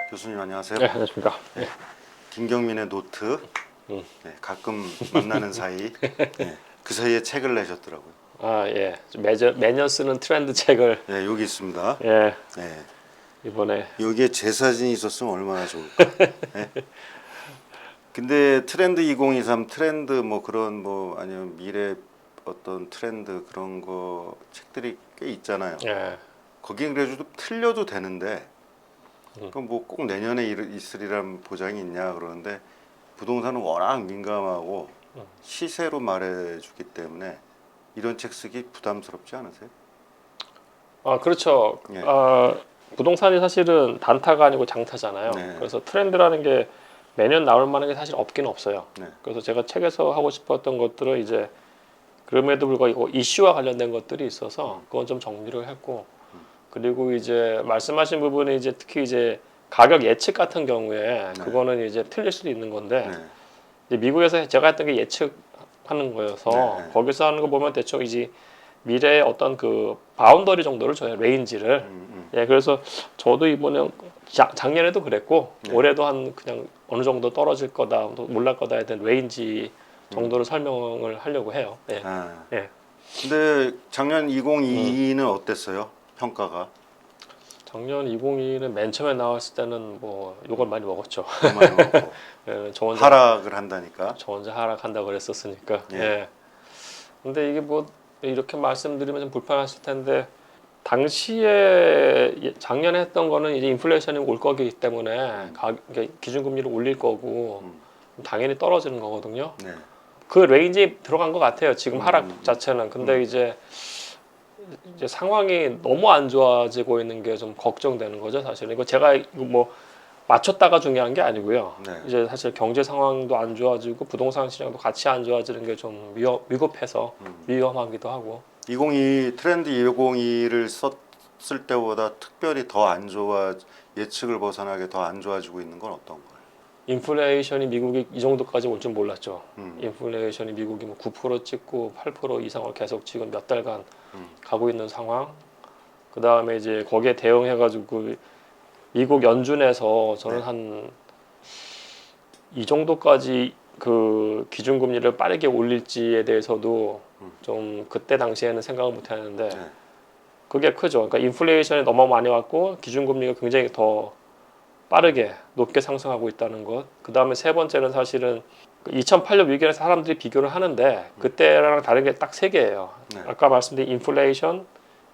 교수님 안녕하세요. 네, 안녕하십니까. 네, 김경민의 노트. 네, 가끔 만나는 사이. 네, 그 사이에 책을 내셨더라고요. 아, 예. 매년 쓰는 트렌드 책을 네, 여기 있습니다. 예, 네, 이번에 여기에 제 사진이 있었으면 얼마나 좋을까. 네. 근데 트렌드 2023 트렌드 뭐 그런 뭐 아니면 미래 어떤 트렌드 그런 거 책들이 꽤 있잖아요. 예. 거긴 그래도 틀려도 되는데 그럼 뭐 꼭 내년에 있으리란 보장이 있냐 그러는데 부동산은 워낙 민감하고 시세로 말해주기 때문에 이런 책 쓰기 부담스럽지 않으세요? 아, 그렇죠. 예. 부동산이 사실은 단타가 아니고 장타잖아요. 네. 그래서 트렌드라는 게 매년 나올 만한 게 사실 없긴 없어요. 네. 그래서 제가 책에서 하고 싶었던 것들은 이제 그럼에도 불구하고 이슈와 관련된 것들이 있어서 그건 좀 정리를 했고, 그리고 이제 말씀하신 부분이 이제 특히 이제 가격 예측 같은 경우에 네. 그거는 이제 틀릴 수도 있는 건데, 네. 이제 미국에서 제가 했던 게 예측하는 거여서 네. 거기서 하는 거 보면 대충 이제 미래의 어떤 그 바운더리 정도를 줘요, 레인지를. 예, 그래서 저도 이번에 작년에도 그랬고 네. 올해도 한 그냥 어느 정도 떨어질 거다, 또 올랄 거다에 대한 레인지 정도로 설명을 하려고 해요. 예. 아. 예. 근데 작년 2022는 어땠어요? 평가가? 작년 2022는 맨 처음에 나왔을 때는 뭐 욕을 많이 먹었죠. 정말 많고 예, 저 혼자 하락을 한다니까. 저 혼자 하락한다 그랬었으니까. 예. 예. 근데 이게 뭐 이렇게 말씀드리면 좀 불편하실 텐데 당시에 작년에 했던 거는 이제 인플레이션이 올 거기 때문에 그러니까 기준금리를 올릴 거고 당연히 떨어지는 거거든요. 네. 그 레인지 들어간 것 같아요. 지금 하락 자체는. 근데 이제 상황이 너무 안 좋아지고 있는 게 좀 걱정되는 거죠, 사실은. 이거 제가 이거 뭐 맞췄다가 중요한 게 아니고요. 네. 이제 사실 경제 상황도 안 좋아지고 부동산 시장도 같이 안 좋아지는 게 좀 위급해서 위험하기도 하고. 2022 트렌드 2022를 썼을 때보다 특별히 더 안 좋아 예측을 벗어나게 더 안 좋아지고 있는 건 어떤 거예요? 인플레이션이 미국이 이 정도까지 올 줄 몰랐죠. 음. 인플레이션이 미국이 뭐 9% 찍고 8% 이상을 계속 지금 몇 달간 가고 있는 상황. 그 다음에 이제 거기에 대응해가지고 미국 연준에서 저는 네. 한 이 정도까지 그 기준금리를 빠르게 올릴지에 대해서도 좀 그때 당시에는 생각을 못했는데 네. 그게 크죠. 그러니까 인플레이션이 너무 많이 왔고 기준금리가 굉장히 더 빠르게 높게 상승하고 있다는 것. 그 다음에 세 번째는 사실은 2008년 위기에 사람들이 비교를 하는데 그때랑 다른 게 딱 세 개예요. 네. 아까 말씀드린 인플레이션,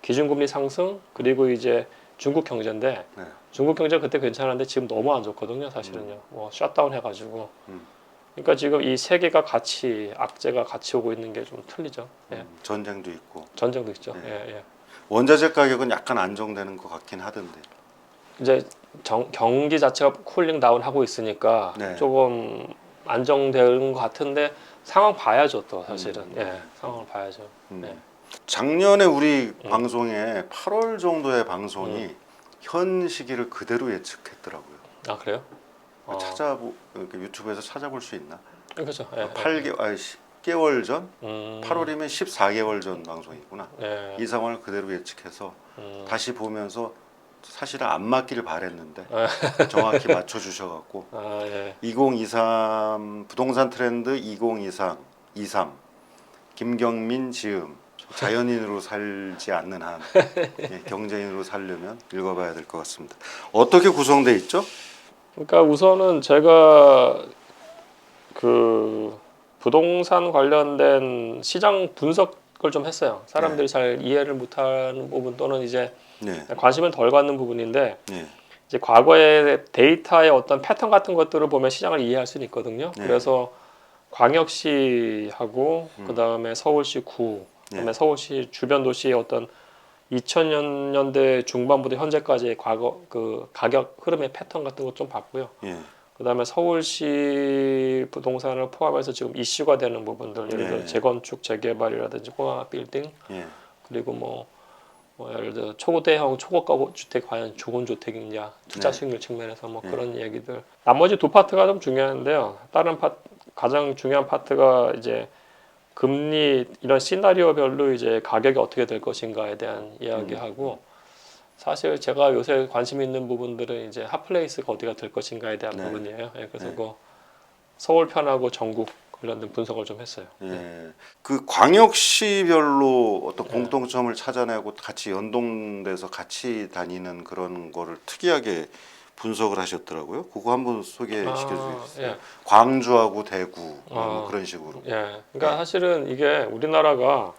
기준금리 상승, 그리고 이제 중국 경제인데 네. 중국 경제 그때 괜찮은데 지금 너무 안 좋거든요, 사실은요. 뭐 셧다운 해가지고. 음. 그러니까 지금 이 세 개가 같이 악재가 같이 오고 있는 게 좀 틀리죠. 예. 전쟁도 있고 전쟁도 있죠. 네. 예, 예. 원자재 가격은 약간 안정되는 것 같긴 하던데. 이제 경기 자체가 쿨링 다운 하고 있으니까 네. 조금 안정되는 것 같은데 상황 봐야죠, 또 사실은. 예, 상황을 봐야죠. 예. 작년에 우리 방송에 8월 정도의 방송이 현 시기를 그대로 예측했더라고요. 아, 그래요? 이렇게 유튜브에서 찾아볼 수 있나? 그렇죠. 예, 10개월 전? 음, 8월이면 14개월 전 방송이구나. 예. 이 상황을 그대로 예측해서 다시 보면서 사실은 안 맞기를 바랬는데 정확히 맞춰주셔갖고 아, 예. 2023 부동산 트렌드 2023 김경민 지음 자연인으로 살지 않는 한 경제인으로 살려면 읽어봐야 될 것 같습니다. 어떻게 구성돼 있죠? 그러니까 우선은 제가 그 부동산 관련된 시장 분석을 좀 했어요. 사람들이 잘 이해를 못하는 부분 또는 이제 네, 관심을 덜 갖는 부분인데 네, 이제 과거의 데이터의 어떤 패턴 같은 것들을 보면 시장을 이해할 수는 있거든요. 네. 그래서 광역시하고 그 다음에 서울시 구, 그다음에 네. 서울시 주변 도시의 어떤 2000년대 중반부터 현재까지의 과거 그 가격 흐름의 패턴 같은 것 좀 봤고요. 예, 그다음에 서울시 부동산을 포함해서 지금 이슈가 되는 부분들, 예를 들어 예. 재건축, 재개발이라든지 홍합 빌딩, 예, 그리고 뭐 예를 들어 초대형 초고가 주택 과연 좋은 주택이냐, 투자 네. 수익률 측면에서 뭐 네. 그런 얘기들. 나머지 두 파트가 좀 중요한데요. 다른 가장 중요한 파트가 이제 금리 이런 시나리오별로 이제 가격이 어떻게 될 것인가에 대한 이야기하고 사실 제가 요새 관심 있는 부분들은 이제 핫플레이스가 어디가 될 것인가에 대한 네. 부분이에요. 예, 그래서 네. 뭐 서울 편하고 전국 관련된 분석을 좀 했어요. 예. 그 광역시별로 어떤 네. 공통점을 찾아내고 같이 연동돼서 같이 다니는 그런 거를 특이하게 분석을 하셨더라고요. 그거 한번 소개시켜 주시겠어요? 예. 광주하고 대구 뭐 아, 그런 식으로. 예. 그러니까 네. 사실은 이게 우리나라가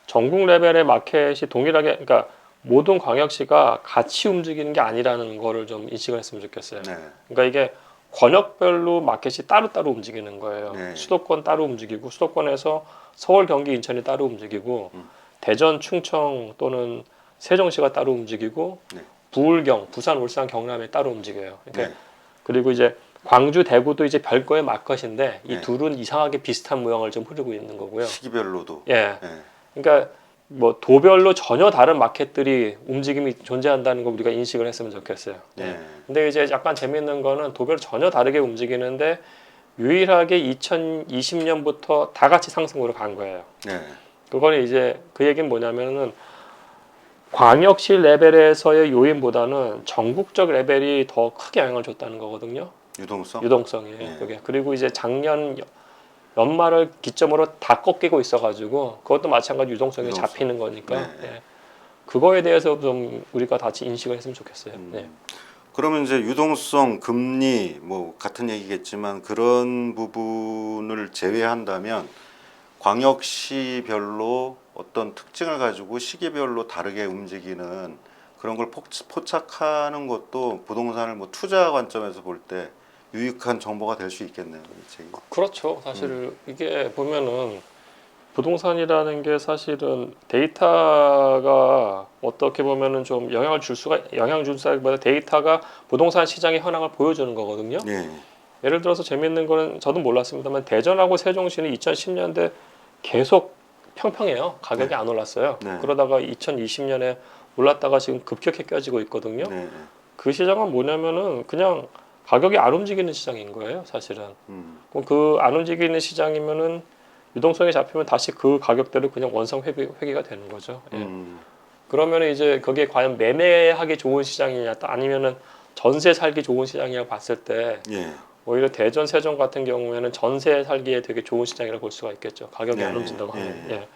전국 레벨의 마켓이 동일하게, 그러니까 모든 광역시가 같이 움직이는 게 아니라는 거를 좀 인식을 했으면 좋겠어요. 네. 그러니까 이게 권역별로 마켓이 따로따로 움직이는 거예요. 네. 수도권 따로 움직이고 수도권에서 서울, 경기, 인천이 따로 움직이고 대전, 충청 또는 세종시가 따로 움직이고 네. 부울경, 부산, 울산, 경남에 따로 움직여요. 그러니까 네. 그리고 이제 광주, 대구도 이제 별거의 마켓인데 이 네. 둘은 이상하게 비슷한 모양을 좀 흐르고 있는 거고요. 시기별로도. 예. 네. 그러니까 뭐 도별로 전혀 다른 마켓들이 움직임이 존재한다는 거 우리가 인식을 했으면 좋겠어요. 네. 근데 이제 약간 재밌는 거는 도별 전혀 다르게 움직이는데 유일하게 2020년부터 다 같이 상승으로 간 거예요. 네. 그거는 이제 그 얘기는 뭐냐면은 광역시 레벨에서의 요인보다는 전국적 레벨이 더 크게 영향을 줬다는 거거든요. 유동성. 유동성이. 네. 그게. 그리고 이제 작년 연말을 기점으로 다 꺾이고 있어가지고 그것도 마찬가지 유동성이 유동성. 잡히는 거니까 네. 예. 그거에 대해서 좀 우리가 같이 인식을 했으면 좋겠어요. 네. 그러면 이제 유동성, 금리 뭐 같은 얘기겠지만 그런 부분을 제외한다면 광역시별로 어떤 특징을 가지고 시기별로 다르게 움직이는 그런 걸 포착하는 것도 부동산을 뭐 투자 관점에서 볼 때 유익한 정보가 될 수 있겠네요. 이 책이. 그렇죠. 사실 이게 보면은 부동산이라는 게 사실은 데이터가 어떻게 보면은 좀 영향을 줄 수기보다 데이터가 부동산 시장의 현황을 보여주는 거거든요. 네. 예를 들어서 재밌는 거는 저도 몰랐습니다만 대전하고 세종시는 2010년대 계속 평평해요. 가격이 네. 안 올랐어요. 네. 그러다가 2020년에 올랐다가 지금 급격히 껴지고 있거든요. 네. 그 시장은 뭐냐면은 그냥 가격이 안 움직이는 시장인 거예요, 사실은. 그럼 그 안 움직이는 시장이면은 유동성이 잡히면 다시 그 가격대로 그냥 원상 회귀가 되는 거죠. 예. 그러면 이제 거기에 과연 매매하기 좋은 시장이냐 아니면은 전세 살기 좋은 시장이냐 봤을 때 예. 오히려 대전, 세종 같은 경우에는 전세 살기에 되게 좋은 시장이라고 볼 수가 있겠죠. 가격이 안 움직인다고 하면. 예. 예.